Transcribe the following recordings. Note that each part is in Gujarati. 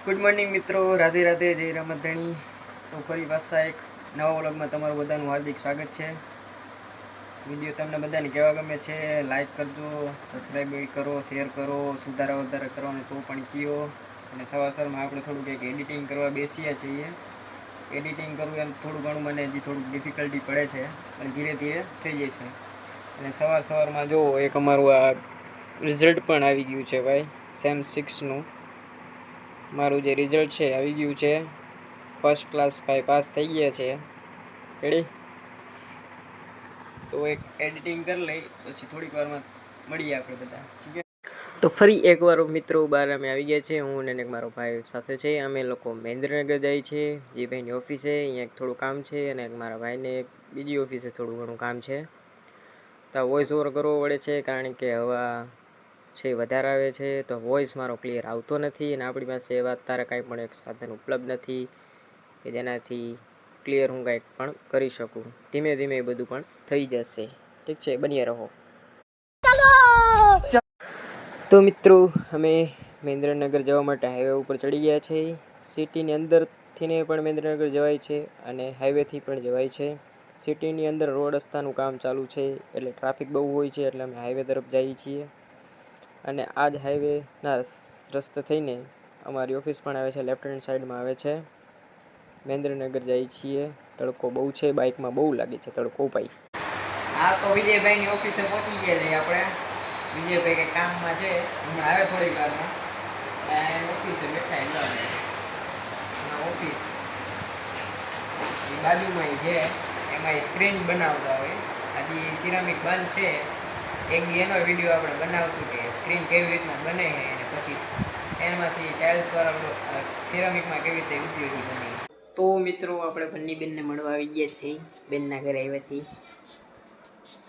ગુડ મોર્નિંગ મિત્રો, રાધે રાધે, જય રામધણી. તો ફરી પાછા એક નવા વ્લોગમાં તમારું બધાનું હાર્દિક સ્વાગત છે. વિડીયો તમને બધાને કેવા ગમે છે લાઈક કરજો, સબસ્ક્રાઈબ કરો, શેર કરો, સુધારા વધારા કરવાનો તો પણ કયો. અને સવારમાં આપણે થોડુંક એક એડિટિંગ કરવા બેસીએ છીએ. એડિટિંગ કરવું એમ થોડું ઘણું મને હજી થોડુંક ડિફિકલ્ટી પડે છે, પણ ધીરે ધીરે થઈ જશે. અને સવારમાં જો એક અમારું આ રિઝલ્ટ પણ આવી ગયું છે ભાઈ, સેમ 6નું મારું જે રિઝલ્ટ છે આવી ગયું છે. ફર્સ્ટ ક્લાસ ભાઈ પાસ થઈ ગયા છે. રેડી? તો એક એડિટિંગ કરી લઈ, પછી થોડીક વારમાં મળીએ આપણે બધા. તો ફરી એકવાર મિત્રો બહાર અમે આવી ગયા છે. હું અને મારો ભાઈ સાથે છે. અમે લોકો મહેન્દ્રનગર જાય છે, જે ભાઈની ઓફિસે. અહીંયા એક થોડું કામ છે, અને મારા ભાઈને એક બીજી ઓફિસે થોડું ઘણું કામ છે. તો વોઇસ ઓવર કરવો પડે છે, કારણ કે હવા છે વધારે આવે છે, તો વોઇસ મારો ક્લિયર આવતો નથી. અને આપણી પાસે એવા અત્યારે કાંઈ પણ એક સાધન ઉપલબ્ધ નથી કે જેનાથી ક્લિયર હું કાંઈક પણ કરી શકું. ધીમે ધીમે એ બધું પણ થઈ જશે. ઠીક છે, બન્યા રહો. તો મિત્રો અમે મહેન્દ્રનગર જવા માટે હાઈવે ઉપર ચડી ગયા છે. સિટીની અંદરથીને પણ મહેન્દ્રનગર જવાય છે, અને હાઈવેથી પણ જવાય છે. સિટીની અંદર રોડ રસ્તાનું કામ ચાલુ છે, એટલે ટ્રાફિક બહુ હોય છે, એટલે અમે હાઈવે તરફ જઈએ છીએ. અને આ જ હાઈવેના રસ્તે થઈને અમારી ઓફિસ પણ આવે છે, લેફ્ટ હેન્ડ સાઈડમાં આવે છે. મહેન્દ્રનગર જઈએ છીએ. તડકો બહુ છે, બાઇકમાં બહુ લાગે છે તડકો ભાઈ. હા, તો વિજયભાઈની ઓફિસે પહોંચી ગયા છીએ આપણે. વિજયભાઈ કંઈ કામમાં છે, હમણાં આવે થોડીક વારમાં. ઓફિસે બેઠા ઓફિસ બાજુમાં છે, એમાં સ્ક્રીન બનાવતા હોય. હજી સિરામિક બંધ છે. એક દી એનો વિડીયો આપણે બનાવશું કે સ્ક્રીન કેવી રીતના બને છે, અને પછી એમાંથી ટાઇલ્સવાળા સિરામિકમાં કેવી રીતે ઉપયોગી બને. તો મિત્રો આપણે ભન્નીબેનને મળવા આવી ગયા છીએ. બેનના ઘરે આવ્યા છીએ.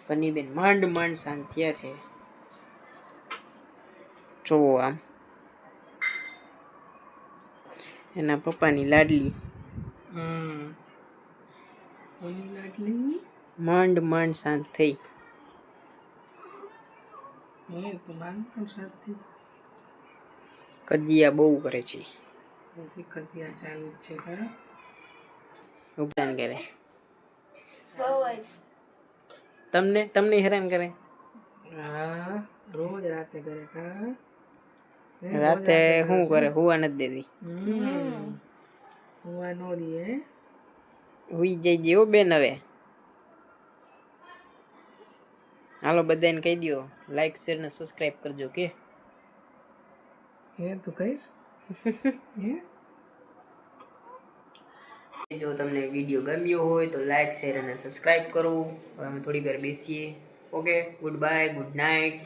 ભન્નીબેન માંડ શાંત થયા છે. જોવો આમ એના પપ્પાની લાડલી માંડ શાંત થઈ. કજિયા બહુ કરે છે. કજિયા ચાલુ છે. ઉપદાન કરે તમને હેરાન કરે. હા, રોજ રાતે કરે. રાતે શું કરે? હુવા નથી દેતી. હુવા નો દે. હુઈ જઈ હો બેન. હવે હાલો બધાને કહી દો, લાઈક શેર ને સબસ્ક્રાઇબ કરજો. કે તું કહીશ? જો તમને વિડીયો ગમ્યો હોય તો લાઈક શેર અને સબસ્ક્રાઇબ કરો. હવે અમે થોડી વાર બેસીએ. Okay, good bye, good night.